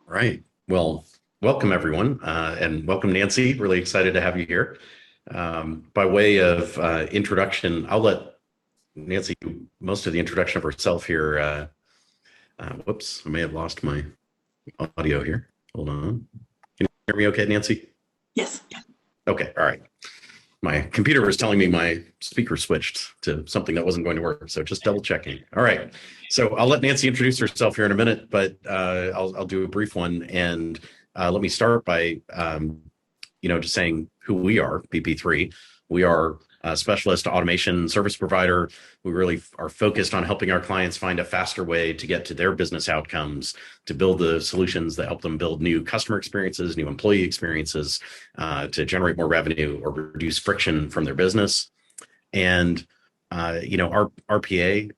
Right. Well, welcome everyone, and welcome Nancy. Really excited to have you here. By way of introduction, I'll let Nancy do most of the introduction of herself here. Whoops, I may have lost my audio here. Hold on. Can you hear me okay, Nancy? Yes. Okay, all right. My computer was telling me my speaker switched to something that wasn't going to work, so just double checking. All right, so I'll let Nancy introduce herself here in a minute, but I'll do a brief one, and let me start by just saying who we are. BP3, we are a specialist automation service provider. We really are focused on helping our clients find a faster way to get to their business outcomes, to build the solutions that help them build new customer experiences, new employee experiences, to generate more revenue or reduce friction from their business. And our RPA,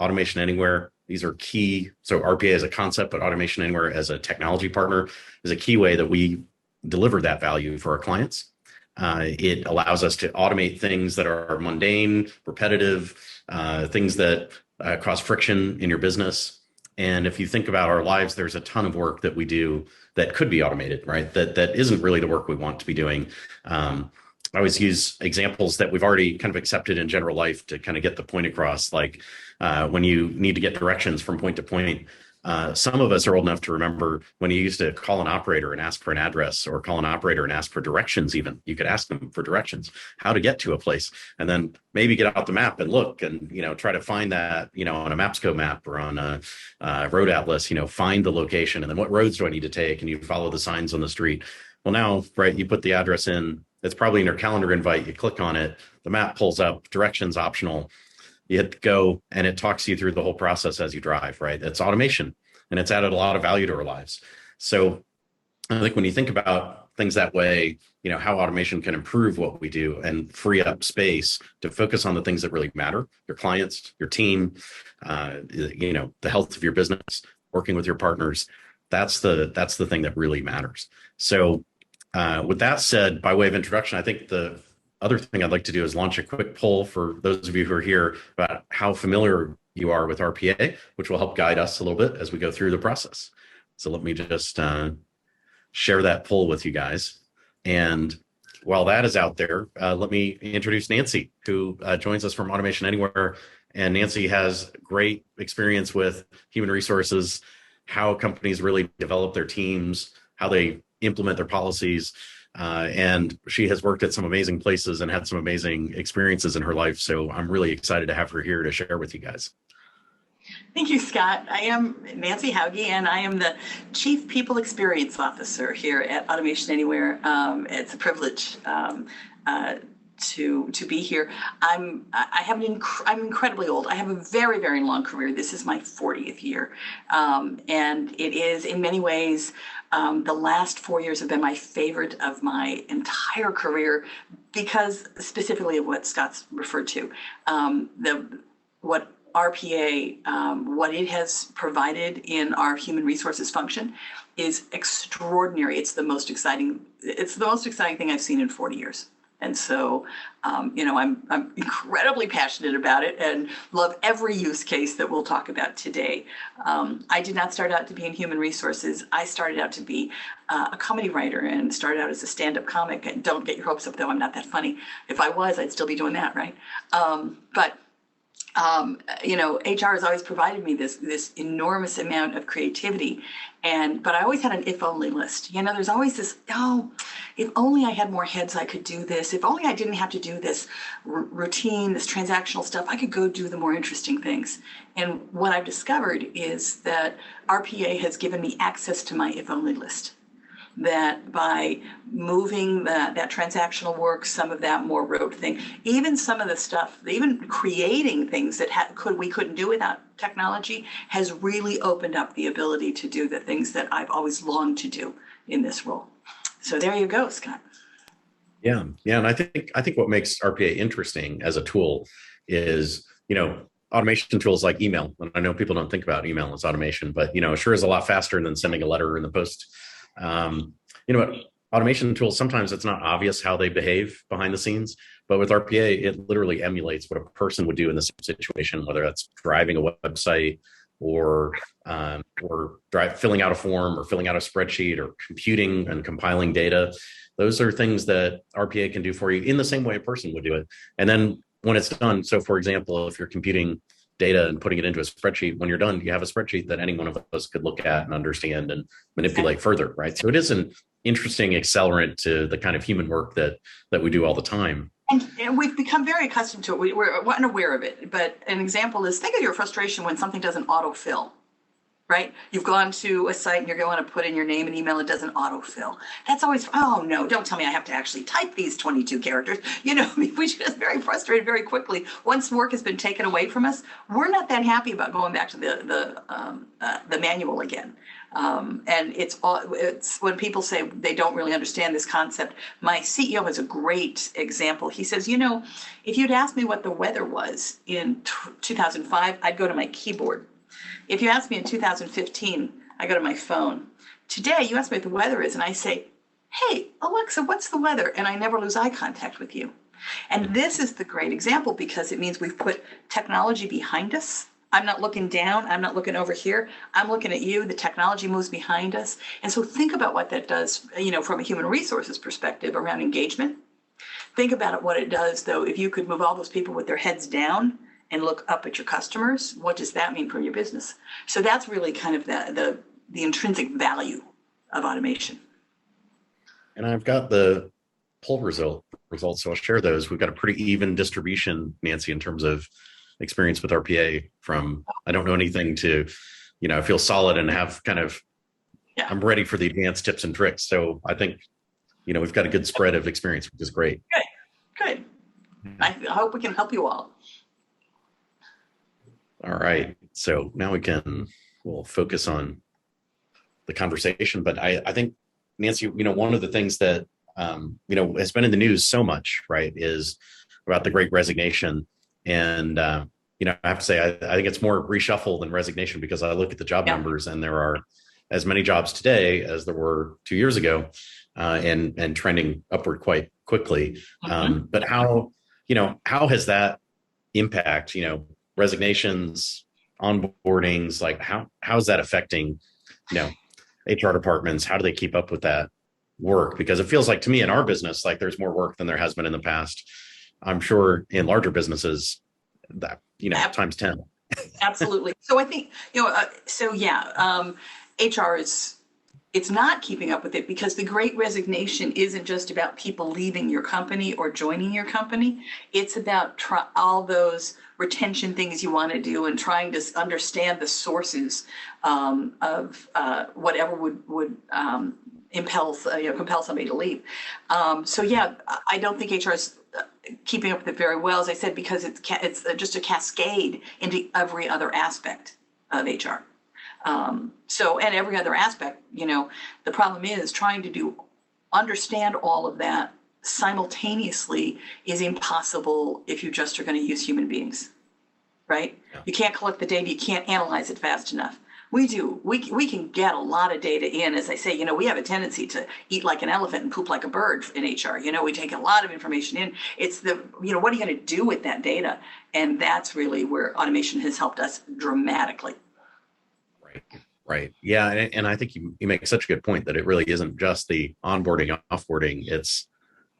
Automation Anywhere, these are key. So RPA as a concept, but Automation Anywhere as a technology partner is a key way that we deliver that value for our clients. It allows us to automate things that are mundane, repetitive, things that cause friction in your business. And if you think about our lives, there's a ton of work that we do that could be automated, right? That isn't really the work we want to be doing. I always use examples that we've already kind of accepted in general life to kind of get the point across. Like when you need to get directions from point to point, some of us are old enough to remember when you used to call an operator and ask for an address, or call an operator and ask for directions. Even you could ask them for directions, how to get to a place, and then maybe get out the map and look and try to find that on a Mapsco map or on a road atlas, find the location, and then what roads do I need to take, and you follow the signs on the street. Well, now, right, you put the address in. It's probably in your calendar invite. You click on it, the map pulls up, directions optional. You hit go, and it talks you through the whole process as you drive, right? It's automation, and it's added a lot of value to our lives. So I think when you think about things that way, how automation can improve what we do and free up space to focus on the things that really matter, your clients, your team, the health of your business, working with your partners, that's the thing that really matters. So with that said, by way of introduction, I think the other thing I'd like to do is launch a quick poll for those of you who are here about how familiar you are with RPA, which will help guide us a little bit as we go through the process. So let me just share that poll with you guys. And while that is out there, let me introduce Nancy, who joins us from Automation Anywhere. And Nancy has great experience with human resources, how companies really develop their teams, how they implement their policies. And she has worked at some amazing places and had some amazing experiences in her life. So I'm really excited to have her here to share with you guys. Thank you, Scott. I am Nancy Hauge, and I am the Chief People Experience Officer here at Automation Anywhere. It's a privilege to be here. I'm incredibly old. I have a very, very long career. This is my 40th year, and it is in many ways the last 4 years have been my favorite of my entire career, because specifically of what Scott's referred to, what RPA, what it has provided in our human resources function is extraordinary. It's the most exciting thing I've seen in 40 years. And so, I'm incredibly passionate about it and love every use case that we'll talk about today. I did not start out to be in human resources. I started out to be a comedy writer and started out as a stand-up comic. And don't get your hopes up, though. I'm not that funny. If I was, I'd still be doing that, right? HR has always provided me this enormous amount of creativity, but I always had an if-only list. There's always this, if only I had more heads, I could do this. If only I didn't have to do this routine, this transactional stuff, I could go do the more interesting things. And what I've discovered is that RPA has given me access to my if-only list. That by moving that transactional work, some of that more rote thing, even some of the stuff, even creating things that we couldn't do without technology, has really opened up the ability to do the things that I've always longed to do in this role. So there you go, Scott. Yeah, and I think what makes RPA interesting as a tool is, automation tools like email. And I know people don't think about email as automation, but sure is a lot faster than sending a letter in the post. Automation tools, sometimes it's not obvious how they behave behind the scenes, but with RPA, it literally emulates what a person would do in the same situation, whether that's driving a website, or filling out a form or filling out a spreadsheet or computing and compiling data. Those are things that RPA can do for you in the same way a person would do it. And then when it's done, so for example, if you're computing data and putting it into a spreadsheet, when you're done, you have a spreadsheet that any one of us could look at and understand and manipulate further, right? So it is an interesting accelerant to the kind of human work that we do all the time. And we've become very accustomed to it. We're unaware of it. But an example is, think of your frustration when something doesn't autofill, right? You've gone to a site and you're going to put in your name and email, it doesn't autofill. That's always, oh no, don't tell me I have to actually type these 22 characters. You know, we get very frustrated very quickly. Once work has been taken away from us, we're not that happy about going back to the manual again. And it's when people say they don't really understand this concept. My CEO has a great example. He says, you know, if you'd asked me what the weather was in 2005, I'd go to my keyboard. If you asked me in 2015, I go to my phone. Today, you ask me what the weather is, and I say, hey, Alexa, what's the weather? And I never lose eye contact with you. And this is the great example because it means we've put technology behind us. I'm not looking down. I'm not looking over here. I'm looking at you. The technology moves behind us. And so think about what that does, you know, from a human resources perspective around engagement. Think about it, what it does, though, if you could move all those people with their heads down and look up at your customers, what does that mean for your business? So that's really kind of the intrinsic value of automation. And I've got the poll results, so I'll share those. We've got a pretty even distribution, Nancy, in terms of experience with RPA, from I don't know anything to, you know, I feel solid and have kind of, I'm ready for the advanced tips and tricks. So I think, you know, we've got a good spread of experience, which is great. Good. I hope we can help you all. All right. So now we'll focus on the conversation. But I think, Nancy, you know, one of the things that, you know, has been in the news so much, right, is about the Great Resignation. And, you know, I have to say, I think it's more reshuffle than resignation, because I look at the job numbers and there are as many jobs today as there were 2 years ago, and trending upward quite quickly. But how has that impact, you know, resignations, onboardings, like how is that affecting, you know, HR departments? How do they keep up with that work? Because it feels like to me in our business, like there's more work than there has been in the past. I'm sure in larger businesses that, you know, times 10. Absolutely. So I think, you know, HR it's not keeping up with it, because the Great Resignation isn't just about people leaving your company or joining your company. It's about all those retention things you want to do and trying to understand the sources of whatever would compel somebody to leave. I don't think HR is keeping up with it very well, as I said, because it's just a cascade into every other aspect of HR. And every other aspect, you know, the problem is trying to understand all of that simultaneously is impossible if you just are going to use human beings, right? Yeah. You can't collect the data. You can't analyze it fast enough. We do. We can get a lot of data in. As I say, you know, we have a tendency to eat like an elephant and poop like a bird in HR. You know, we take a lot of information in. It's what are you going to do with that data? And that's really where automation has helped us dramatically. Right. Yeah. And I think you make such a good point that it really isn't just the onboarding, offboarding. It's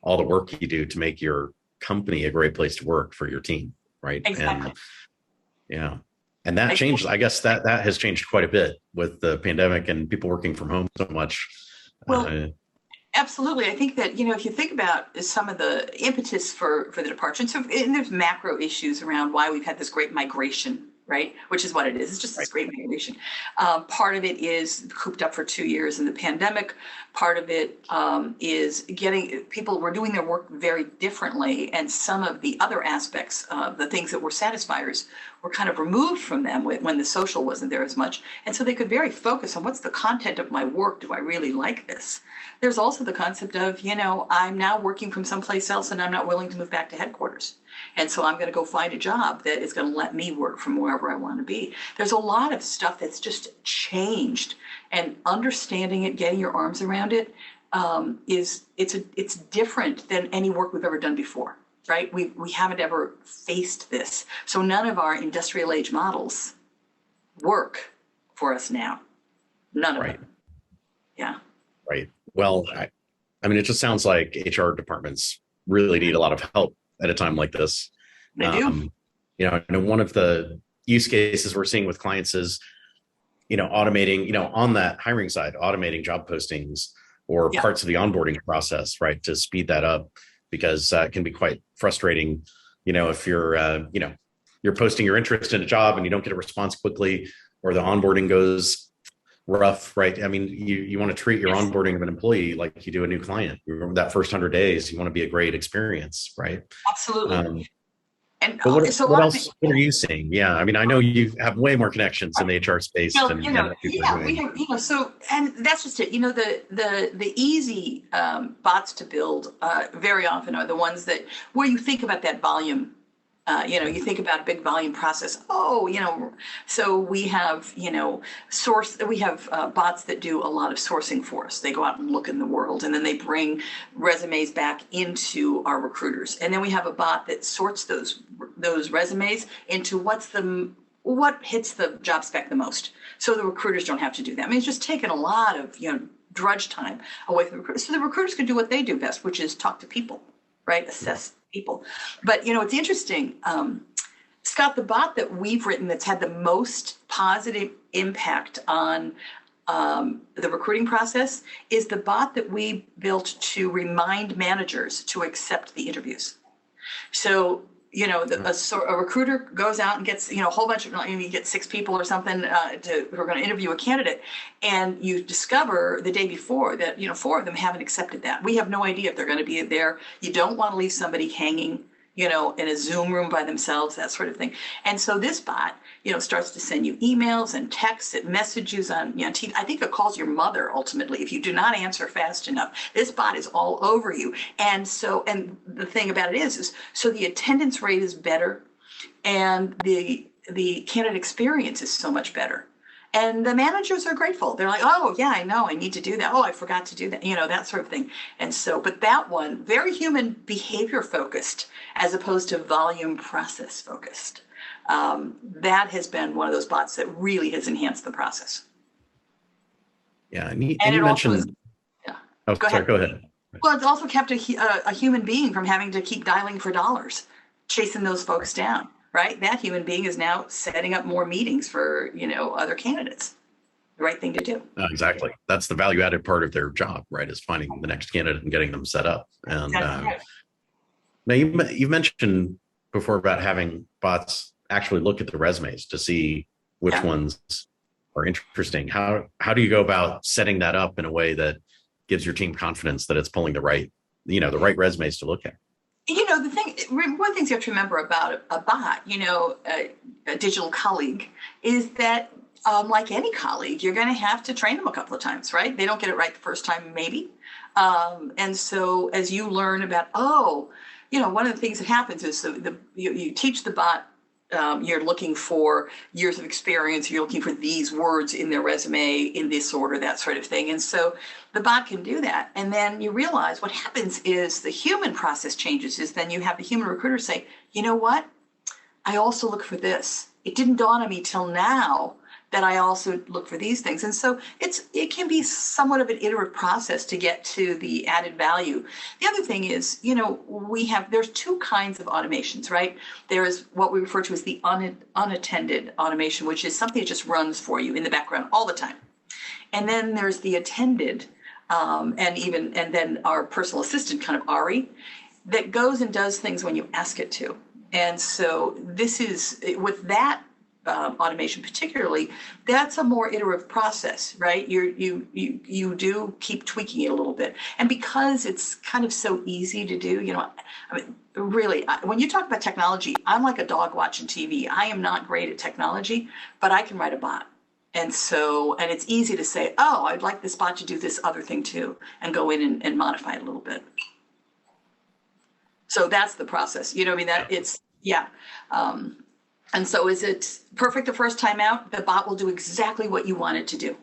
all the work you do to make your company a great place to work for your team. Right. Exactly. And that changed. I guess that has changed quite a bit with the pandemic and people working from home so much. Well, absolutely. I think that, you know, if you think about some of the impetus for the departure, and there's macro issues around why we've had this great migration, right? Which is what it is. It's just this great migration. Part of it is cooped up for 2 years in the pandemic. Part of it is getting people were doing their work very differently. And some of the other aspects of the things that were satisfiers were kind of removed from them when the social wasn't there as much. And so they could very focus on what's the content of my work. Do I really like this? There's also the concept of, you know, I'm now working from someplace else and I'm not willing to move back to headquarters. And so I'm going to go find a job that is going to let me work from wherever I want to be. There's a lot of stuff that's just changed, and understanding it, getting your arms around it, it's different than any work we've ever done before, right? We haven't ever faced this. So none of our industrial age models work for us now. None of Right. them. Yeah. Right. Well, I mean, it just sounds like HR departments really need a lot of help at a time like this. They do. And one of the use cases we're seeing with clients is, automating, on that hiring side, automating job postings or Yeah. parts of the onboarding process, right, to speed that up, because it can be quite frustrating, if you're posting your interest in a job and you don't get a response quickly, or the onboarding goes rough, right? I mean, you want to treat your Yes. onboarding of an employee like you do a new client. Remember that first 100 days, you want to be a great experience, right? Absolutely. And But so a what lot of else? What are you seeing? Yeah, I mean, I know you have way more connections in the HR space well, than what people are yeah, we doing. have, so, and that's just it. The easy bots to build very often are the ones that where you think about that volume. You think about a big volume process. So we have, we have bots that do a lot of sourcing for us. They go out and look in the world, and then they bring resumes back into our recruiters. And then we have a bot that sorts those resumes into what hits the job spec the most. So the recruiters don't have to do that. I mean, it's just taken a lot of, drudge time away from the recruiters. So the recruiters can do what they do best, which is talk to people, right? Assess people. But, it's interesting. Scott, the bot that we've written that's had the most positive impact on the recruiting process is the bot that we built to remind managers to accept the interviews. So, a recruiter goes out and gets, a whole bunch of, you get 6 people or something who are going to interview a candidate, and you discover the day before that, 4 of them haven't accepted that. We have no idea if they're going to be there. You don't want to leave somebody hanging, in a Zoom room by themselves, that sort of thing. And so this bot, starts to send you emails and texts and messages on, TV. I think it calls your mother ultimately if you do not answer fast enough. This bot is all over you. And the thing about it is so the attendance rate is better, and the candidate experience is so much better. And the managers are grateful. They're like, oh, yeah, I know, I need to do that. Oh, I forgot to do that, that sort of thing. And so, but that one, very human behavior focused as opposed to volume process focused. That has been one of those bots that really has enhanced the process. Yeah, and you mentioned. Yeah. Oh, sorry, go ahead. Well, it's also kept a human being from having to keep dialing for dollars, chasing those folks down. Right? That human being is now setting up more meetings for, other candidates. The right thing to do. Exactly. That's the value added part of their job, right? Is finding the next candidate and getting them set up. And now you mentioned before about having bots actually look at the resumes to see which ones are interesting. How do you go about setting that up in a way that gives your team confidence that it's pulling the right resumes to look at? One of the things you have to remember about a bot, a digital colleague, is that like any colleague, you're going to have to train them a couple of times, right? They don't get it right the first time, maybe. And so as you learn about, one of the things that happens is you teach the bot, you're looking for years of experience, you're looking for these words in their resume in this order, that sort of thing. And so the bot can do that. And then you realize what happens is the human process changes, is then you have the human recruiter say, you know what? I also look for this. It didn't dawn on me till now that I also look for these things. And so it can be somewhat of an iterative process to get to the added value. The other thing is, there's 2 kinds of automations, right? There is what we refer to as the unattended automation, which is something that just runs for you in the background all the time. And then there's the attended, and then our personal assistant, kind of Ari, that goes and does things when you ask it to. And so this is, with that automation particularly, that's a more iterative process, right? You do keep tweaking it a little bit. And because it's kind of so easy to do, really, when you talk about technology, I'm like a dog watching TV. I am not great at technology, but I can write a bot. And it's easy to say, oh, I'd like this bot to do this other thing too, and go in and modify it a little bit. So that's the process. And so is it perfect the first time out? The bot will do exactly what you want it to do.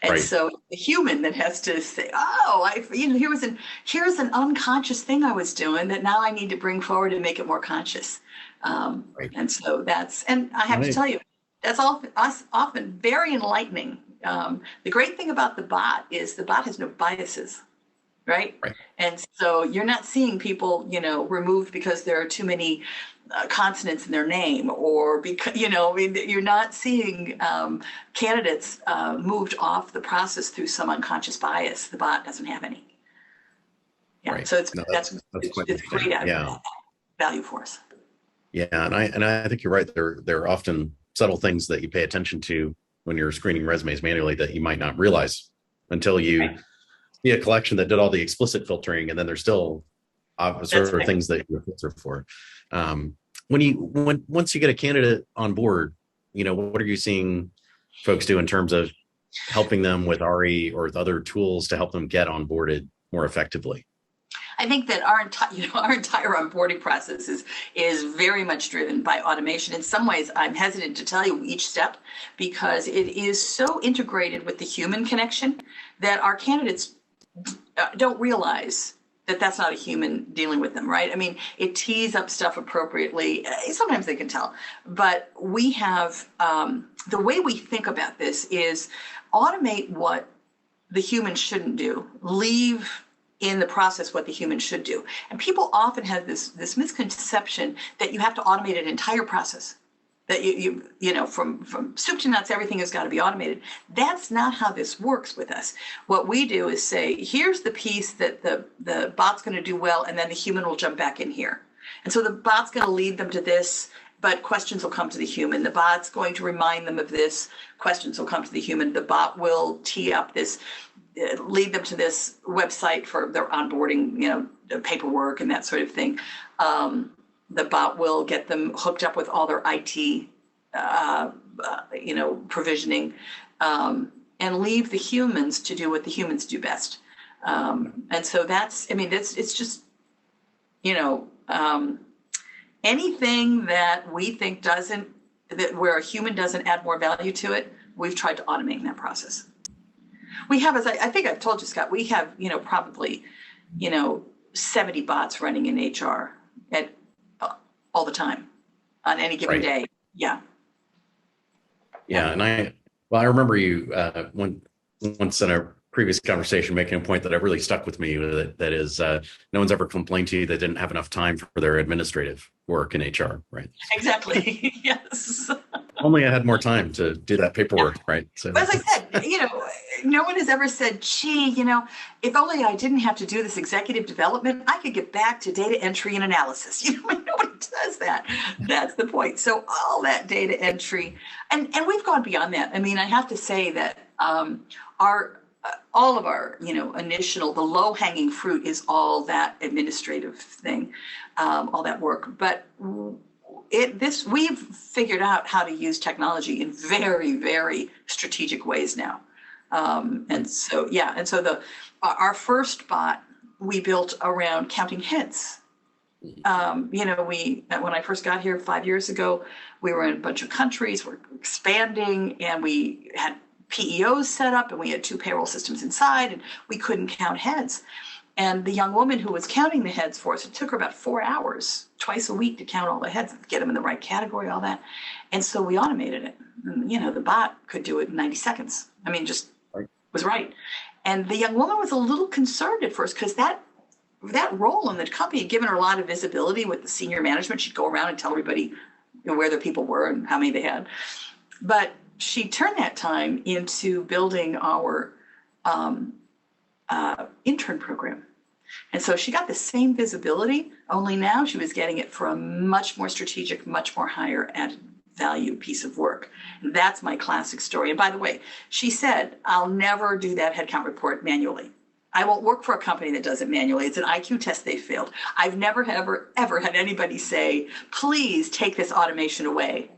And so the human that has to say, oh, here's an unconscious thing I was doing that now I need to bring forward and make it more conscious. And so and I have to tell you, That's often very enlightening. The great thing about the bot is the bot has no biases, right? Right. And so you're not seeing people, removed because there are too many consonants in their name, or because, you're not seeing candidates moved off the process through some unconscious bias. The bot doesn't have any. Yeah. Right. So it's No, that's quite it's great yeah. value for us. Yeah, and I think you're right. There are often subtle things that you pay attention to when you're screening resumes manually that you might not realize until you Right. see a collection that did all the explicit filtering, and then there's still sort of things that you filter for. Once you get a candidate on board, what are you seeing folks do in terms of helping them with RE or with other tools to help them get onboarded more effectively? I think that our entire onboarding process is very much driven by automation. In some ways, I'm hesitant to tell you each step because it is so integrated with the human connection that our candidates don't realize that that's not a human dealing with them, right? I mean, it tees up stuff appropriately. Sometimes they can tell, but we have the way we think about this is automate what the human shouldn't do, leave in the process what the human should do. And people often have this misconception that you have to automate an entire process, that from soup to nuts, everything has got to be automated. That's not how this works with us. What we do is say, here's the piece that the bot's going to do well, and then the human will jump back in here. And so the bot's going to lead them to this, but questions will come to the human. The bot's going to remind them of this, questions will come to the human. The bot will tee up this, lead them to this website for their onboarding, the paperwork and that sort of thing. The bot will get them hooked up with all their IT, provisioning, and leave the humans to do what the humans do best. And so it's just, anything that we think where a human doesn't add more value to it, we've tried to automate in that process. We have, as I think I've told you, Scott, we have, probably, 70 bots running in HR at all the time on any given day. Yeah. Yeah. And I remember you once in a previous conversation making a point that really stuck with me. That is, no one's ever complained to you they didn't have enough time for their administrative work in HR, right? Exactly. Yes. Only I had more time to do that paperwork, right? So, as I said, no one has ever said, gee, if only I didn't have to do this executive development, I could get back to data entry and analysis. Nobody does that. That's the point. So all that data entry, and we've gone beyond that. I mean, I have to say that all of our, the low hanging fruit is all that administrative thing, all that work. But we've figured out how to use technology in very, very strategic ways now. And so our first bot we built around counting heads. When I first got here 5 years ago, we were in a bunch of countries, we're expanding, and we had PEOs set up, and we had 2 payroll systems inside, and we couldn't count heads. And the young woman who was counting the heads for us, it took her about 4 hours twice a week to count all the heads, get them in the right category, all that. And so we automated it. And, the bot could do it in 90 seconds. I mean, just was right. And the young woman was a little concerned at first because that role in the company had given her a lot of visibility with the senior management. She'd go around and tell everybody where their people were and how many they had. But she turned that time into building our intern program. And so she got the same visibility, only now she was getting it for a much more strategic, much more higher added value piece of work. And that's my classic story. And by the way, she said, I'll never do that headcount report manually. I won't work for a company that does it manually. It's an IQ test they failed. I've never, ever had anybody say, please take this automation away,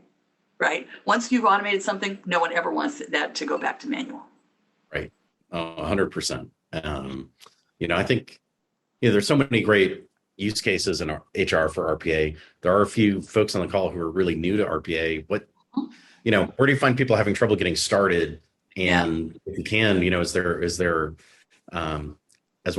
right? Once you've automated something, no one ever wants that to go back to manual. Right. 100%. I think there's so many great use cases in HR for RPA. There are a few folks on the call who are really new to RPA. Where do you find people having trouble getting started? And if you can, is there as well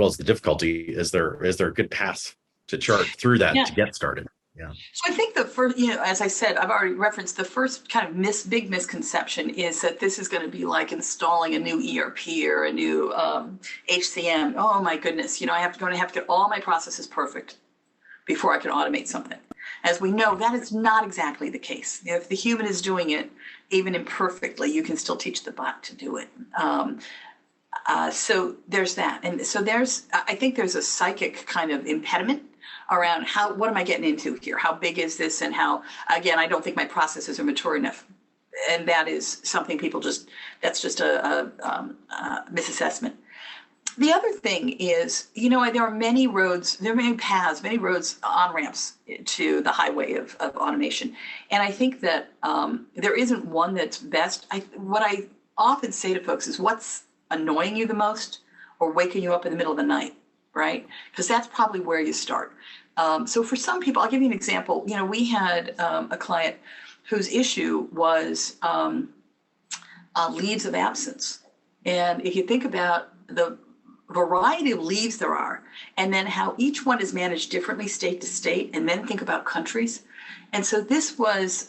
as the difficulty, is there a good path to chart through that to get started? Yeah. So I think the first, as I said, I've already referenced the first kind of big misconception is that this is going to be like installing a new ERP or a new HCM. Oh my goodness, going to have to get all my processes perfect before I can automate something. As we know, that is not exactly the case. If the human is doing it, even imperfectly, you can still teach the bot to do it. So there's that. And so I think there's a psychic kind of impediment around what am I getting into here? How big is this? And again, I don't think my processes are mature enough. And that is something that's just a misassessment. The other thing is, there are many roads, there are many paths, many roads, on-ramps to the highway of automation. And I think that there isn't one that's best. What I often say to folks is, what's annoying you the most or waking you up in the middle of the night, right? Because that's probably where you start. So for some people, I'll give you an example. We had a client whose issue was leaves of absence. And if you think about the variety of leaves there are, and then how each one is managed differently state to state, and then think about countries. And so this is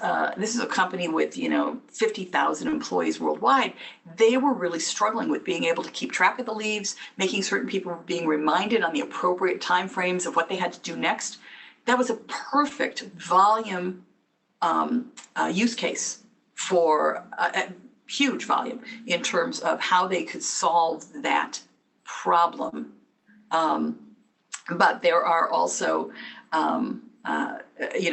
a company with 50,000 employees worldwide. They were really struggling with being able to keep track of the leaves, making certain people were being reminded on the appropriate timeframes of what they had to do next. That was a perfect volume use case for a huge volume in terms of how they could solve that problem. But there are also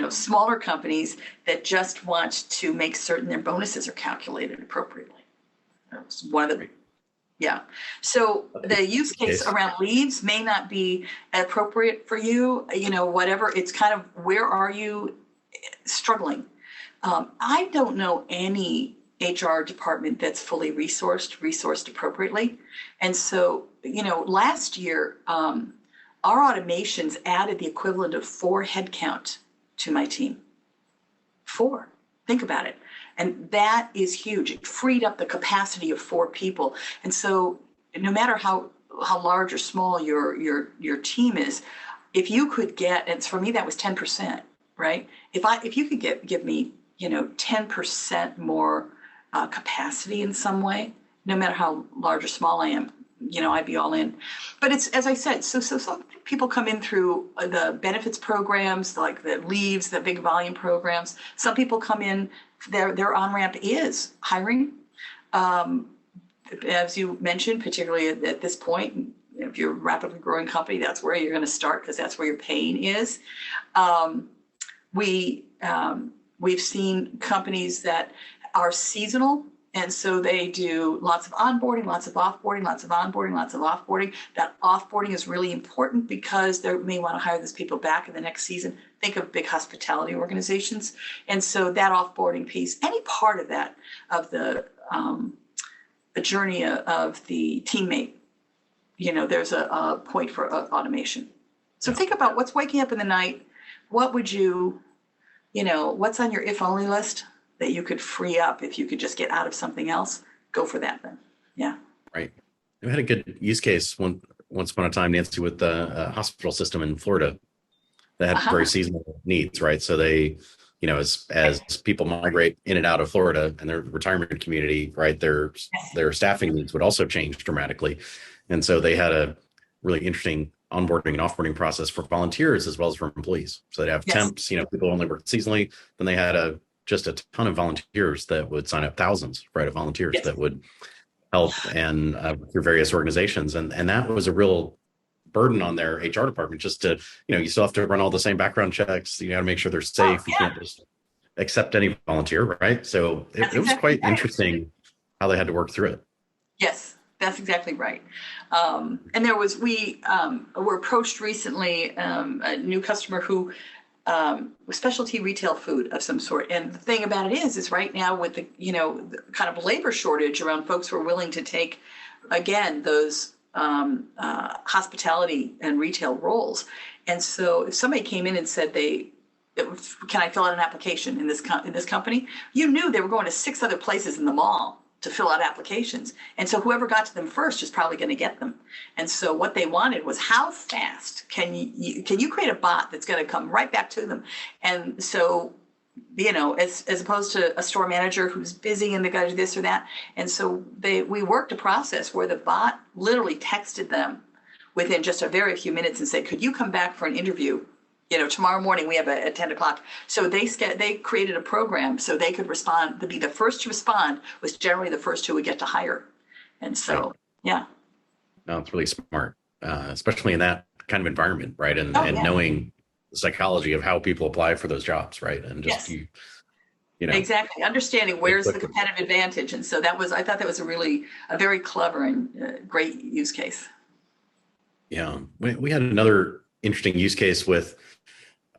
smaller companies that just want to make certain their bonuses are calculated appropriately. That's one of the, yeah. So the use case around leaves may not be appropriate for you, whatever. It's kind of, where are you struggling? I don't know any HR department that's fully resourced appropriately. And so, last year, our automations added the equivalent of 4 headcount to my team. 4. Think about it. And that is huge. It freed up the capacity of 4 people. And so no matter how large or small your team is, if you could get, and for me, that was 10%, right? If you could give me, 10% more capacity in some way, no matter how large or small I am, I'd be all in. But it's, as I said, so some people come in through the benefits programs, like the leaves, the big volume programs. Some people come in, their on-ramp is hiring. As you mentioned, particularly at this point, if you're a rapidly growing company, that's where you're going to start because that's where your pain is. We've seen companies that are seasonal. And so they do lots of onboarding, lots of offboarding, lots of onboarding, lots of offboarding. That offboarding is really important because they may want to hire those people back in the next season. Think of big hospitality organizations. And so that offboarding piece, any part of that, of the journey of the teammate, there's a point for automation. So think about what's waking up in the night. What would what's on your if only list that you could free up if you could just get out of something else? Go for that then. Yeah. Right. We had a good use case once upon a time, Nancy, with the hospital system in Florida that had very seasonal needs, right? So they, as people migrate in and out of Florida and their retirement community, right, their staffing needs would also change dramatically. And so they had a really interesting onboarding and offboarding process for volunteers as well as for employees. So they'd have temps, people only work seasonally. Then they had just a ton of volunteers that would sign up, thousands, right, of volunteers that would help and through various organizations. And that was a real burden on their HR department just to, you still have to run all the same background checks. You got to make sure they're safe. You can't just accept any volunteer, right? So it was quite interesting how they had to work through it. Yes, that's exactly right. And we were approached recently, a new customer who specialty retail food of some sort. And the thing about it is right now with the, the kind of labor shortage around folks who are willing to take, again, those hospitality and retail roles. And so if somebody came in and said can I fill out an application in this company? You knew they were going to 6 other places in the mall to fill out applications. And so whoever got to them first is probably going to get them. And so what they wanted was, how fast can you create a bot that's going to come right back to them? And so, as opposed to a store manager who's busy and they got to do this or that. And so we worked a process where the bot literally texted them within just a very few minutes and said, could you come back for an interview? Tomorrow morning we have at 10 o'clock. So they created a program so they could respond. To be the first to respond was generally the first who would get to hire. And so, yeah. No, it's really smart, especially in that kind of environment, right? And knowing the psychology of how people apply for those jobs, right? And just, yes. Exactly. Understanding where's the competitive advantage. And so I thought that was a very clever and great use case. Yeah. We had another interesting use case with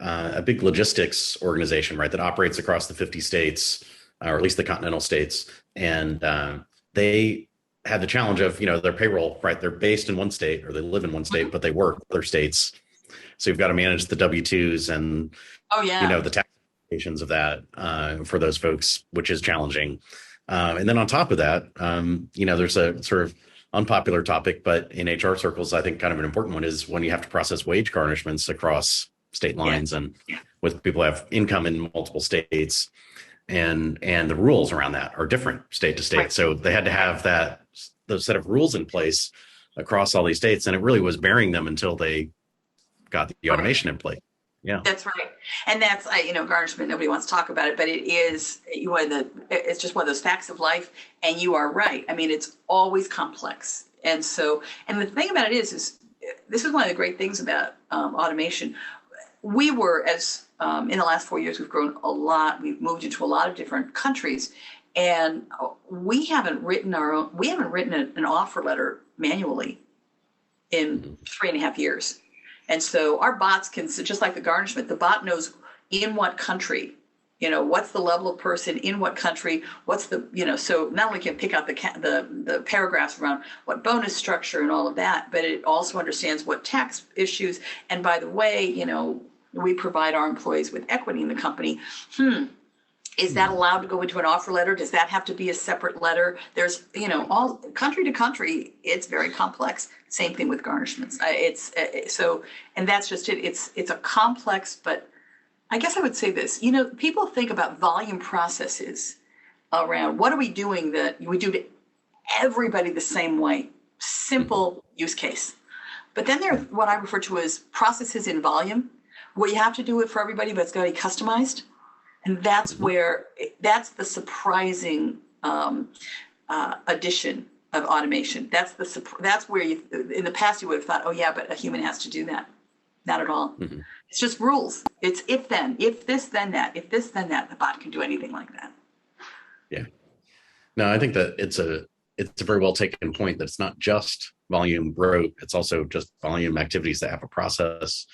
a big logistics organization, right, that operates across the 50 states, or at least the continental states. And they had the challenge of, their payroll, right? They're based in one state or they live in one state, but they work in other states. So you've got to manage the W-2s and, the tax implications of that for those folks, which is challenging. And then on top of that, there's a sort of unpopular topic, but in HR circles, I think kind of an important one is when you have to process wage garnishments across state lines and with people who have income in multiple states, and the rules around that are different state to state. Right. So they had to have those set of rules in place across all these states, and it really was bearing them until they got the automation in place. Yeah, that's right. And that's garnishment. Nobody wants to talk about it, but it is it's just one of those facts of life. And you are right. I mean, it's always complex. And the thing about it is this is one of the great things about automation. We were, in the last 4 years, we've grown a lot. We've moved into a lot of different countries, and we haven't written an offer letter manually in 3.5 years. And so our bots can, just like the garnishment, the bot knows in what country, what's the level of person in what country, what's the, so not only can it pick out the paragraphs around what bonus structure and all of that, but it also understands what tax issues. And by the way, we provide our employees with equity in the company. Is that allowed to go into an offer letter? Does that have to be a separate letter? There's, all country to country, it's very complex. Same thing with garnishments. And that's just it. It's a complex, but I guess I would say this, people think about volume processes around what are we doing that we do to everybody the same way, simple use case. But then there are what I refer to as processes in volume, where you have to do it for everybody, but it's got to be customized. And that's the surprising addition of automation. That's where in the past you would have thought, oh yeah, but a human has to do that. Not at all. Mm-hmm. It's just rules. It's if then, if this, then that, if this, then that. The bot can do anything like that. Yeah. No, I think that it's a very well taken point that it's not just volume growth. It's also just volume activities that have a process.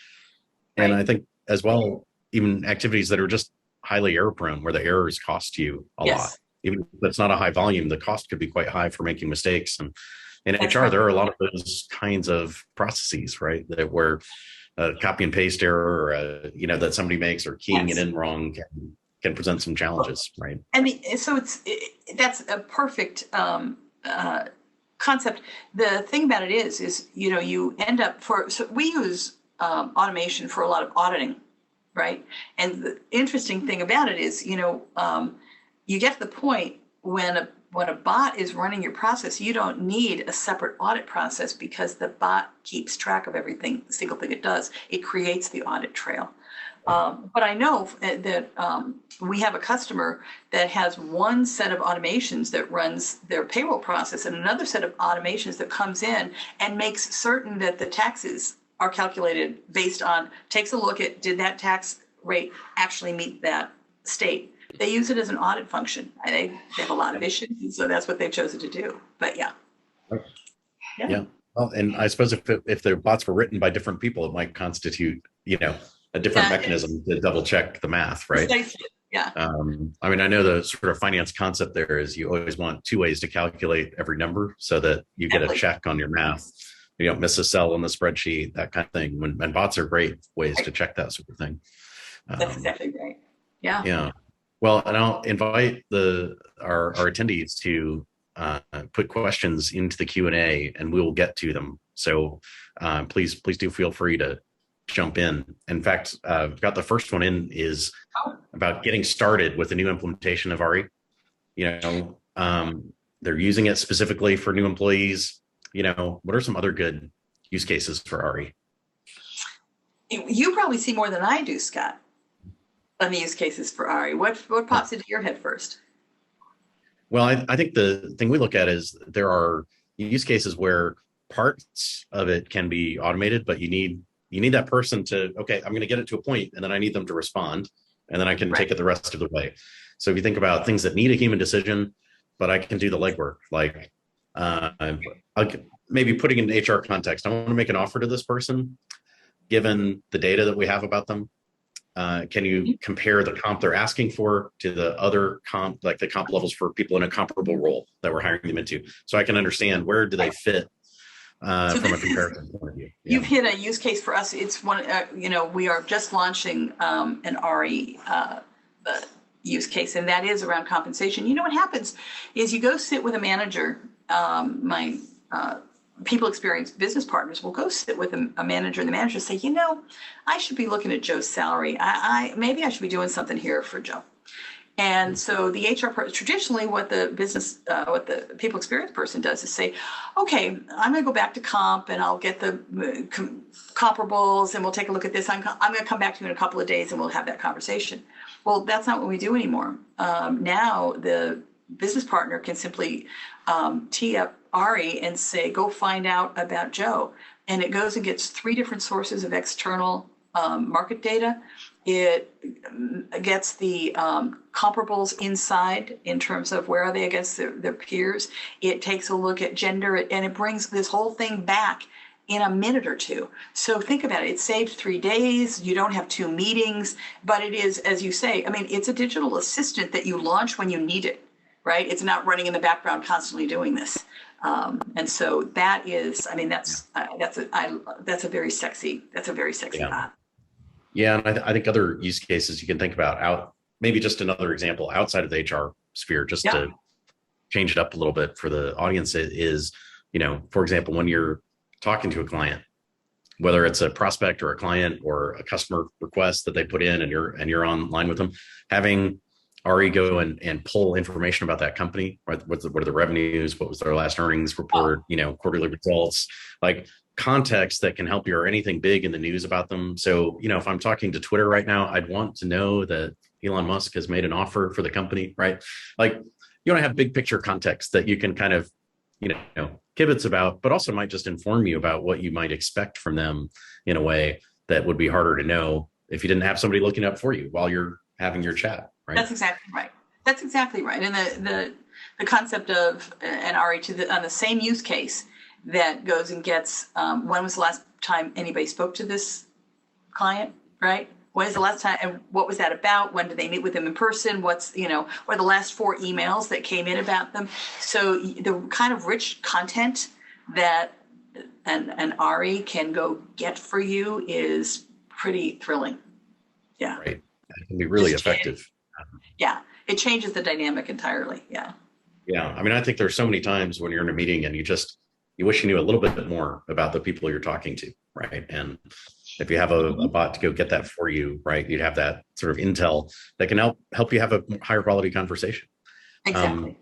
And I think as well, even activities that are just highly error prone, where the errors cost you a lot. Even if it's not a high volume, the cost could be quite high for making mistakes. And in HR, there are a lot of those kinds of processes, right? That where a copy and paste error, or, that somebody makes, or keying it in wrong can present some challenges, right? So that's a perfect concept. The thing about it is you end up so we use automation for a lot of auditing, right? And the interesting thing about it is, you get to the point when a bot is running your process, you don't need a separate audit process because the bot keeps track of everything, the single thing it does. It creates the audit trail. But I know that we have a customer that has one set of automations that runs their payroll process and another set of automations that comes in and makes certain that the taxes are calculated based on, takes a look at, did that tax rate actually meet that state? They use it as an audit function. They have a lot of issues, and so that's what they've chosen to do. But yeah. Well, and I suppose if the bots were written by different people, it might constitute, a different mechanism to double check the math, right? Yeah. I know the sort of finance concept there is you always want two ways to calculate every number so that you get a check on your math. You don't miss a cell on the spreadsheet, that kind of thing. And bots are great ways to check that sort of thing. That's exactly right. Yeah. Yeah. Well, and I'll invite our attendees to put questions into the Q&A and we will get to them. So please do feel free to jump in. In fact, I've got the first one in is about getting started with a new implementation of RE. They're using it specifically for new employees. What are some other good use cases for RE? You probably see more than I do, Scott, on the use cases for RE. What pops into your head first? Well, I think the thing we look at is there are use cases where parts of it can be automated, but you need that person to, okay, I'm going to get it to a point and then I need them to respond and then I can take it the rest of the way. So if you think about things that need a human decision, but I can do the legwork, like maybe putting in HR context, I want to make an offer to this person, given the data that we have about them. Can you compare the comp they're asking for to the other comp, like the comp levels for people in a comparable role that we're hiring them into? So I can understand where do they fit from a comparison point of view. Yeah. You've hit a use case for us. It's one, we are just launching an RE use case, and that is around compensation. What happens is you go sit with a manager. My people experience business partners will go sit with a manager, and the manager say, I should be looking at Joe's salary. Maybe I should be doing something here for Joe. And so the HR traditionally, what the people experience person does is say, okay, I'm going to go back to comp and I'll get the comparables and we'll take a look at this. I'm going to come back to you in a couple of days and we'll have that conversation. Well, that's not what we do anymore. Now the business partner can simply tee up RE and say, go find out about Joe. And it goes and gets 3 different sources of external market data. It gets the comparables inside in terms of where are they against their peers. It takes a look at gender, and it brings this whole thing back in a minute or 2. So think about it. It saves 3 days. You don't have 2 meetings, but it is, as you say, it's a digital assistant that you launch when you need it, right? It's not running in the background constantly doing this. And so that is, that's a very sexy path. Yeah, and I think other use cases you can think about maybe just another example outside of the HR sphere, just to change it up a little bit for the audience is, for example, when you're talking to a client, whether it's a prospect or a client or a customer request that they put in and you're online with them, having RE go and pull information about that company, right? What are the revenues? What was their last earnings report? Quarterly results, like context that can help you, or anything big in the news about them. So, if I'm talking to Twitter right now, I'd want to know that Elon Musk has made an offer for the company, right? Like, you want to have big picture context that you can kind of, kibitz about, but also might just inform you about what you might expect from them in a way that would be harder to know if you didn't have somebody looking up for you while you're having your chat. Right? That's exactly right. And the concept of an RE on the same use case that goes and gets, when was the last time anybody spoke to this client, right? When is the last time, and what was that about? When did they meet with them in person? What's, or the last 4 emails that came in about them? So the kind of rich content that an RE can go get for you is pretty thrilling. Yeah. Right. It can be really effective. Yeah. It changes the dynamic entirely. Yeah. Yeah. I think there's so many times when you're in a meeting and you wish you knew a little bit more about the people you're talking to, right? And if you have a bot to go get that for you, right, you'd have that sort of intel that can help you have a higher quality conversation. Exactly.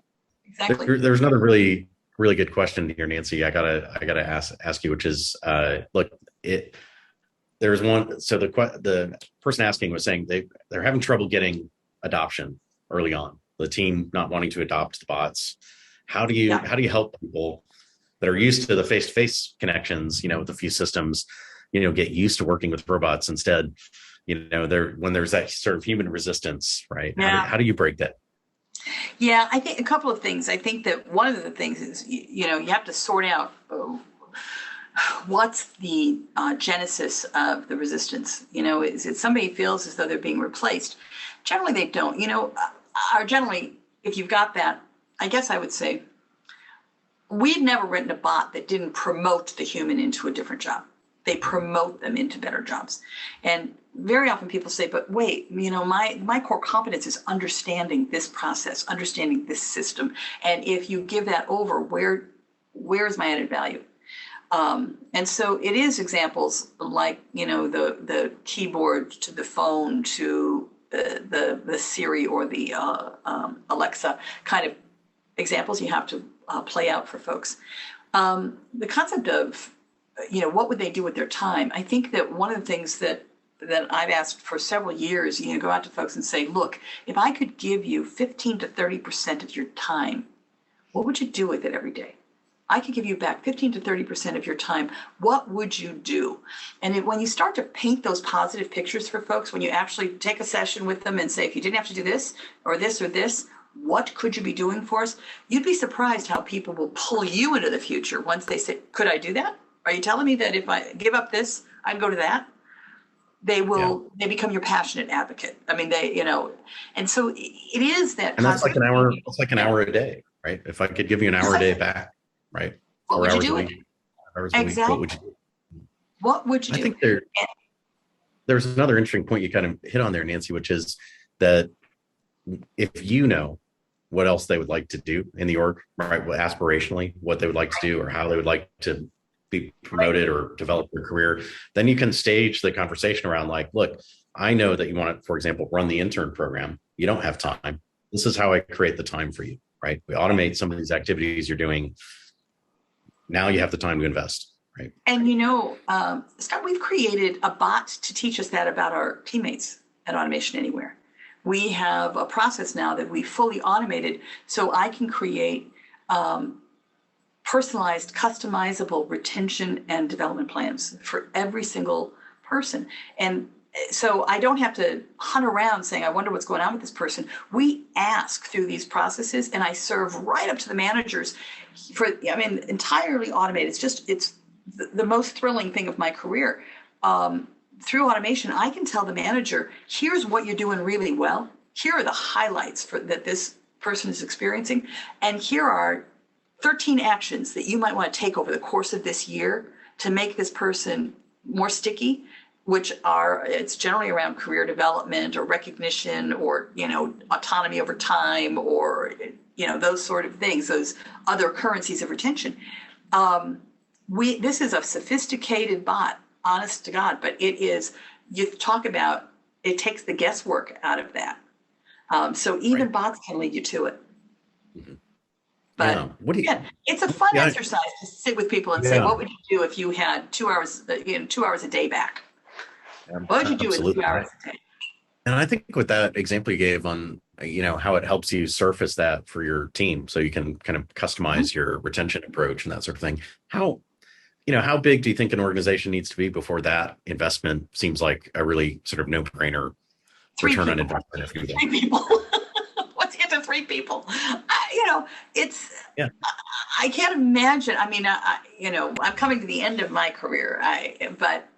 There's another really, really good question here, Nancy. I gotta ask you, which is, look, there's one. So the person asking was saying they're having trouble getting adoption early on. The team not wanting to adopt the bots. How do you help people that are used to the face-to-face connections, with a few systems, get used to working with robots instead, when there's that sort of human resistance, right? Yeah. How do you break that? Yeah, I think a couple of things. I think that one of the things is, you have to sort out what's the genesis of the resistance. Is it somebody feels as though they're being replaced? Generally, they don't. Generally, if you've got that, I guess I would say, we've never written a bot that didn't promote the human into a different job. They promote them into better jobs. And very often people say, but wait, my core competence is understanding this process, understanding this system. And if you give that over, where's my added value? And so it is examples like, the keyboard to the phone to the Siri or the Alexa kind of examples you have to play out for folks. The concept of, what would they do with their time? I think that one of the things that I've asked for several years, go out to folks and say, look, if I could give you 15 to 30% of your time, what would you do with it every day? I could give you back 15 to 30% of your time. What would you do? And when you start to paint those positive pictures for folks, when you actually take a session with them and say, if you didn't have to do this or this or this, what could you be doing for us? You'd be surprised how people will pull you into the future once they say, could I do that? Are you telling me that if I give up this, I'd go to that? They will, they become your passionate advocate. I mean, and so it is that. And that's like an hour, it's like an hour a day, right? If I could give you an hour a day back, right? What would you do with it? Exactly. What would you do? What would you do? I think there's another interesting point you kind of hit on there, Nancy, which is that if you know what else they would like to do in the org, right? Aspirationally, what they would like to do or how they would like to be promoted or develop their career, then you can stage the conversation around like, look, I know that you want to, for example, run the intern program. You don't have time. This is how I create the time for you, right? We automate some of these activities you're doing. Now you have the time to invest, right? And Scott, we've created a bot to teach us that about our teammates at Automation Anywhere. We have a process now that we fully automated so I can create personalized, customizable retention and development plans for every single person. And so I don't have to hunt around saying, I wonder what's going on with this person. We ask through these processes and I serve right up to the managers entirely automated. It's the most thrilling thing of my career. Through automation, I can tell the manager, here's what you're doing really well. Here are the highlights that this person is experiencing. And here are 13 actions that you might want to take over the course of this year to make this person more sticky, it's generally around career development or recognition or, autonomy over time or, those sort of things, those other currencies of retention. This is a sophisticated bot, honest to God, but you talk about, it takes the guesswork out of that. So even bots can lead you to it. Mm-hmm. But it's a fun exercise to sit with people and say, what would you do if you had 2 hours, 2 hours a day back? What would you do with 2 hours a day? And I think with that example you gave on, how it helps you surface that for your team, so you can kind of customize your retention approach and that sort of thing. How big do you think an organization needs to be before that investment seems like a really sort of no-brainer return on investment? If you will. 3 people. Once you get to 3 people, I can't imagine. I mean, I'm coming to the end of my career, but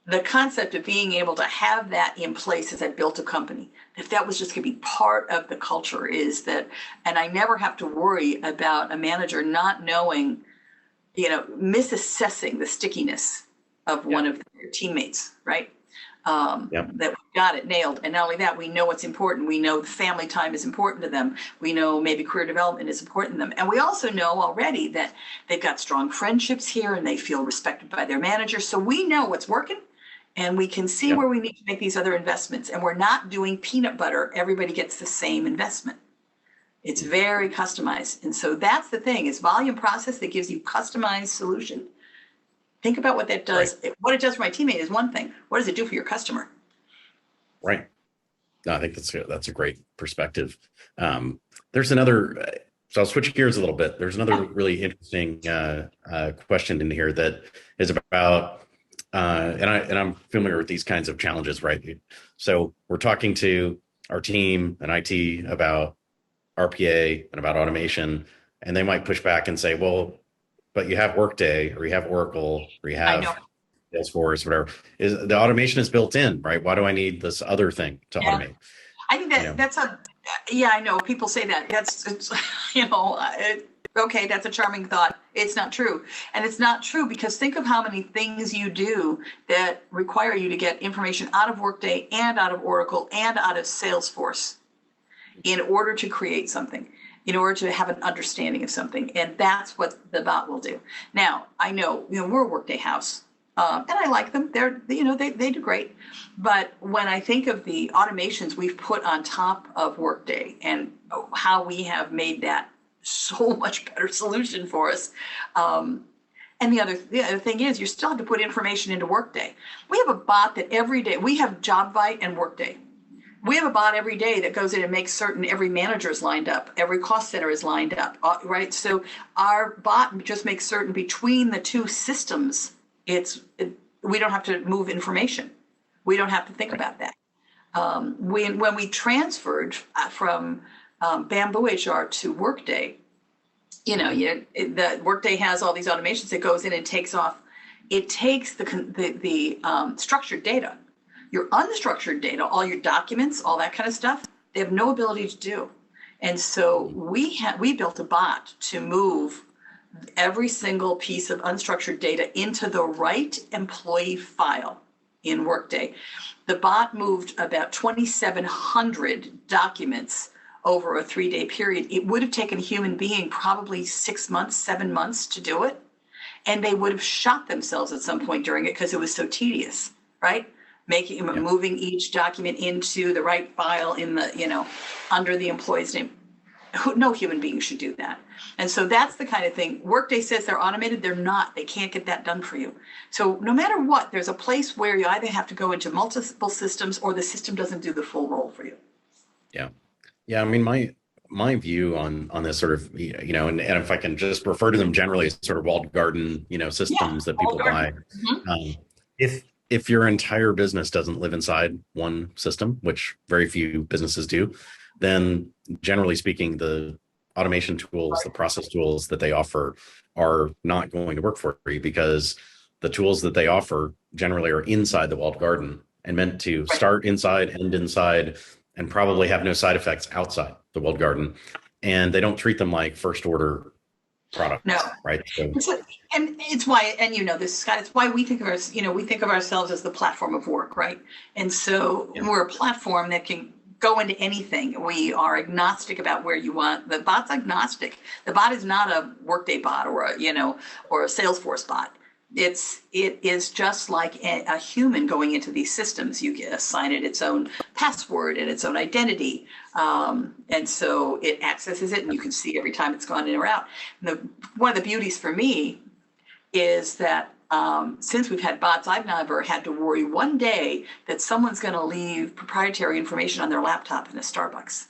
the concept of being able to have that in place as I built a company, if that was just going to be part of the culture, is that, and I never have to worry about a manager not knowing, misassessing the stickiness of one of their teammates, right? That we got it nailed. And not only that, we know what's important. We know family time is important to them. We know maybe career development is important to them. And we also know already that they've got strong friendships here and they feel respected by their manager. So we know what's working and we can see where we need to make these other investments. And we're not doing peanut butter. Everybody gets the same investment. It's very customized. And so that's the thing, is volume process that gives you customized solution. Think about what that does. Right. What it does for my teammate is one thing. What does it do for your customer? Right. No, I think that's a great perspective. There's another, so I'll switch gears a little bit. There's another really interesting question in here that is about, and I'm familiar with these kinds of challenges, right? So we're talking to our team and IT about RPA and about automation, and they might push back and say, well, but you have Workday or you have Oracle or you have Salesforce, whatever. Is the automation is built in, right? Why do I need this other thing to automate? I think that's I know people say that. Okay, that's a charming thought. It's not true. And it's not true because think of how many things you do that require you to get information out of Workday and out of Oracle and out of Salesforce in order to create something, in order to have an understanding of something. And that's what the bot will do. Now, I know, we're a Workday house. And I like them. They do great. But when I think of the automations we've put on top of Workday and how we have made that so much better solution for us. And the other thing is you still have to put information into Workday. We have a bot that every day, we have JobVite and Workday. We have a bot every day that goes in and makes certain every manager is lined up, every cost center is lined up, right? So our bot just makes certain between the two systems, we don't have to move information. We don't have to think about that. When we transferred from Bamboo HR to Workday, the Workday has all these automations that goes in and takes off. It takes the structured data, your unstructured data, all your documents, all that kind of stuff. They have no ability to do, and so we built a bot to move every single piece of unstructured data into the right employee file in Workday. The bot moved about 2,700 documents over a 3-day period. It would have taken a human being probably 6 months, 7 months to do it. And they would have shot themselves at some point during it because it was so tedious, right? Moving each document into the right file in the, under the employee's name. No human being should do that. And so that's the kind of thing. Workday says they're automated. They're not. They can't get that done for you. So no matter what, there's a place where you either have to go into multiple systems or the system doesn't do the full role for you. Yeah. Yeah. I mean, my view on this sort of, and if I can just refer to them generally as sort of walled garden, systems that people buy. If your entire business doesn't live inside one system, which very few businesses do, then generally speaking, the automation tools, the process tools that they offer are not going to work for you because the tools that they offer generally are inside the walled garden and meant to start inside, end inside, and probably have no side effects outside the walled garden. And they don't treat them like first order products. No. Right. So, and it's why, and this, Scott, it's why we think of ourselves as the platform of work, right? And so we're a platform that can go into anything. We are agnostic about where you want. The bot's agnostic. The bot is not a Workday bot or a Salesforce bot. It is just like a human going into these systems. You can assign it its own password and its own identity. And so it accesses it and you can see every time it's gone in or out. One of the beauties for me is that since we've had bots, I've never had to worry one day that someone's going to leave proprietary information on their laptop in a Starbucks,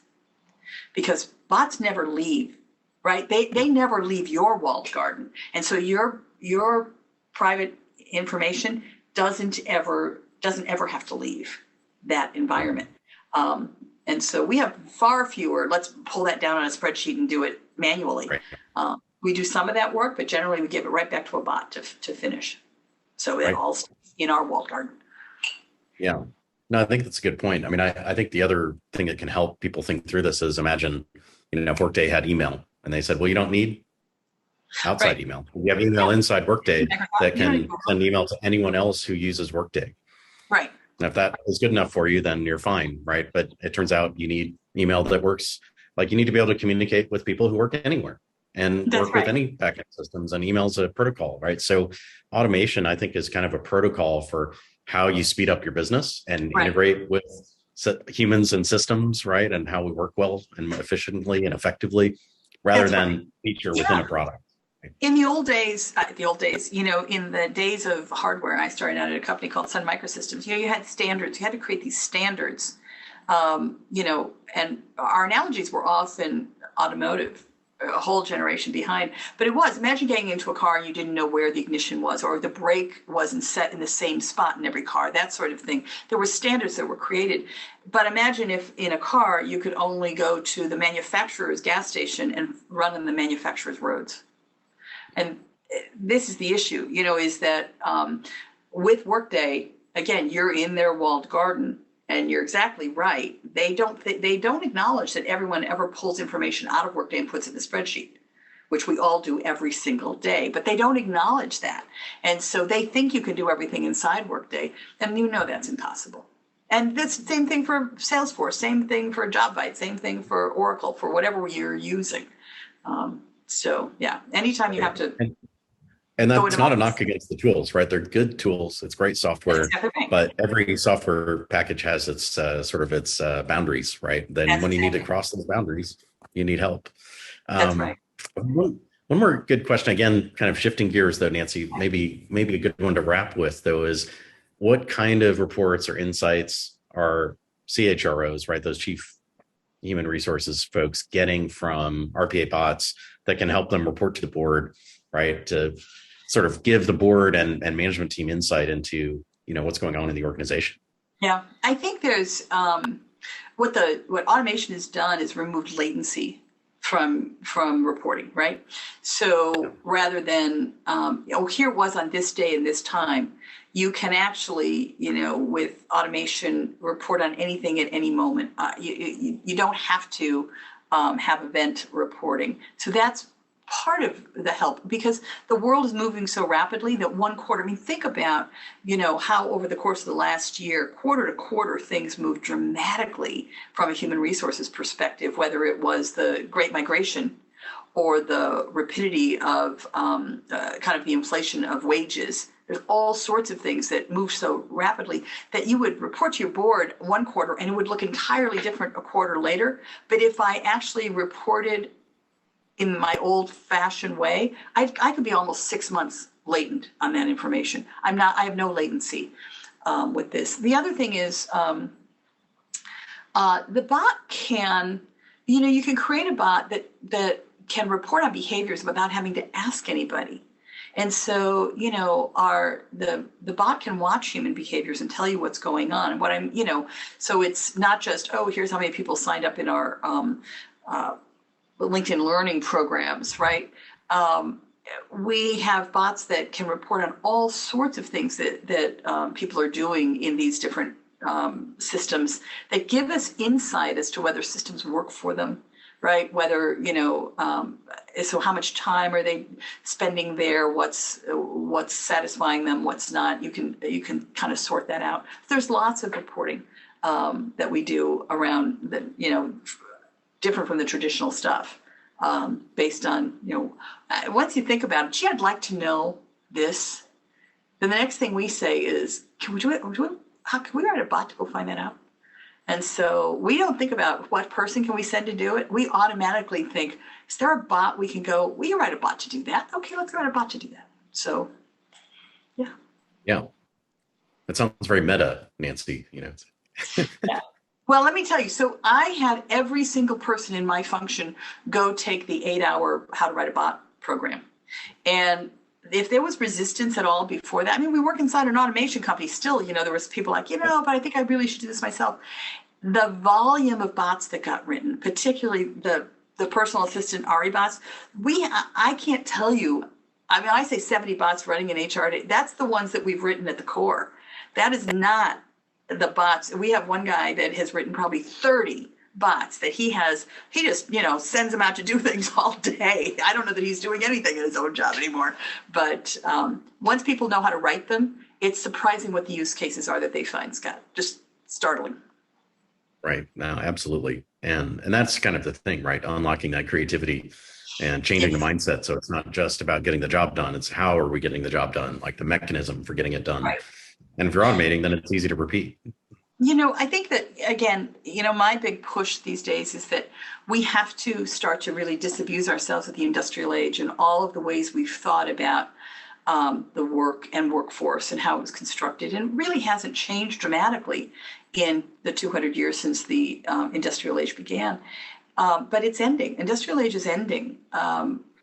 because bots never leave, right? They never leave your walled garden, and so your private information doesn't ever have to leave that environment. And so we have far fewer. Let's pull that down on a spreadsheet and do it manually. Right. We do some of that work, but generally we give it right back to a bot to finish. So it all stays in our walled garden. Yeah. No, I think that's a good point. I mean, I think the other thing that can help people think through this is imagine, if Workday had email and they said, well, you don't need outside email. We have email inside Workday that can send email to anyone else who uses Workday. Right. And if that is good enough for you, then you're fine, right? But it turns out you need email that works. Like you need to be able to communicate with people who work anywhere and work with any backend systems, and email's a protocol, right? So automation, I think, is kind of a protocol for how you speed up your business and integrate with humans and systems, right? And how we work well and efficiently and effectively, rather than feature within a product. In the old days, in the days of hardware, I started out at a company called Sun Microsystems. You had standards. You had to create these standards, and our analogies were often automotive, a whole generation behind. But imagine getting into a car and you didn't know where the ignition was, or the brake wasn't set in the same spot in every car, that sort of thing. There were standards that were created. But imagine if in a car you could only go to the manufacturer's gas station and run on the manufacturer's roads. And this is the issue, is that with Workday, again, you're in their walled garden, and you're exactly right. They don't acknowledge that everyone ever pulls information out of Workday and puts it in the spreadsheet. which we all do every single day, but they don't acknowledge that. And so they think you can do everything inside Workday, and you know that's impossible. And that's the same thing for Salesforce, same thing for JobVite, same thing for Oracle, for whatever you're using. So yeah, anytime you have to. And that's not a knock against the tools, right? They're good tools. It's great software, but every software package has its sort of its boundaries, right? Then when you need to cross those boundaries, you need help. That's right. One more good question, again, kind of shifting gears though, Nancy, maybe a good one to wrap with though, is what kind of reports or insights are CHROs, right? Those chief human resources folks getting from RPA bots that can help them report to the board, right? To sort of give the board and management team insight into, what's going on in the organization. Yeah, I think there's what automation has done is removed latency from reporting, right? So rather than here it was on this day and this time, you can actually, with automation, report on anything at any moment. You don't have to have event reporting. So that's part of the help, because the world is moving so rapidly that one quarter, think about, how over the course of the last year, quarter to quarter, things moved dramatically from a human resources perspective, whether it was the Great Migration or the rapidity of kind of the inflation of wages. There's all sorts of things that move so rapidly that you would report to your board one quarter and it would look entirely different a quarter later. But if I actually reported in my old-fashioned way, I could be almost 6 months latent on that information. I have no latency with this. The other thing is the bot can, you can create a bot that can report on behaviors without having to ask anybody. And so, the bot can watch human behaviors and tell you what's going on. And so it's not just, here's how many people signed up in our LinkedIn learning programs, right? We have bots that can report on all sorts of things that people are doing in these different systems that give us insight as to whether systems work for them, right? Whether, so how much time are they spending there? What's satisfying them? What's not? You can kind of sort that out. There's lots of reporting that we do around the, different from the traditional stuff, based on, once you think about it, gee, I'd like to know this. Then the next thing we say is, can we do it? Can we write a bot to go find that out? And so we don't think about what person can we send to do it. We automatically think, is there a bot we can write a bot to do that? Okay, let's write a bot to do that. So, yeah. Yeah. That sounds very meta, Nancy, Yeah. Well, let me tell you, so I had every single person in my function go take the 8-hour How to Write a Bot program. And if there was resistance at all before that, we work inside an automation company still, there was people like, but I think I really should do this myself. The volume of bots that got written, particularly the personal assistant RE bots, I can't tell you, I say 70 bots running in HR, that's the ones that we've written at the core. That is not the bots. We have one guy that has written probably 30 bots that he just, sends them out to do things all day. I don't know that he's doing anything in his own job anymore. But once people know how to write them, it's surprising what the use cases are that they find, Scott. Just startling. Right. No, absolutely. And that's kind of the thing, right? Unlocking that creativity and changing the mindset. So it's not just about getting the job done. It's how are we getting the job done? Like the mechanism for getting it done. Right. And if you're automating, then it's easy to repeat. I think that, again, my big push these days is that we have to start to really disabuse ourselves of the industrial age and all of the ways we've thought about the work and workforce and how it was constructed. And it really hasn't changed dramatically in the 200 years since the industrial age began. But it's ending. Industrial age is ending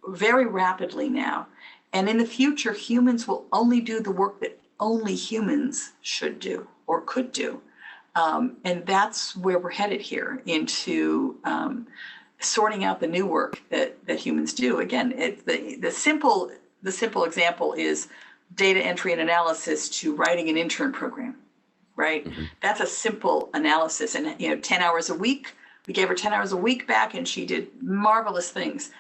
very rapidly now. And in the future, humans will only do the work that only humans should do or could do. And that's where we're headed here, into sorting out the new work that humans do. Again, the simple example is data entry and analysis to writing an intern program, right? Mm-hmm. That's a simple analysis. And 10 hours a week, we gave her 10 hours a week back and she did marvelous things.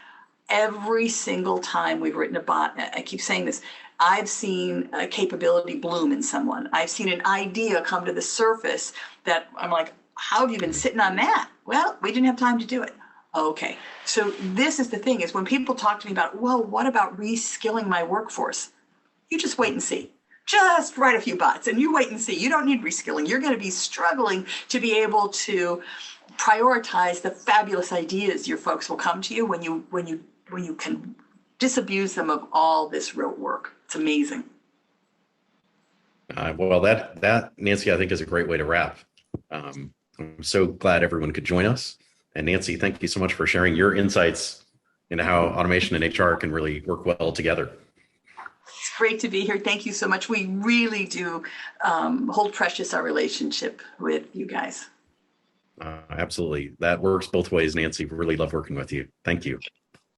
every single time we've written a bot, I keep saying this, I've seen a capability bloom in someone. I've seen an idea come to the surface that I'm like, how have you been sitting on that? Well, we didn't have time to do it. Okay. So this is the thing, is when people talk to me about, well, what about reskilling my workforce? You just wait and see. Just write a few bots and you wait and see. You don't need reskilling. You're going to be struggling to be able to prioritize the fabulous ideas your folks will come to you when you can disabuse them of all this rote work. It's amazing. Well, that Nancy, I think, is a great way to wrap. I'm so glad everyone could join us. And Nancy, thank you so much for sharing your insights into how automation and HR can really work well together. It's great to be here. Thank you so much. We really do hold precious our relationship with you guys. Absolutely. That works both ways, Nancy. Really love working with you. Thank you.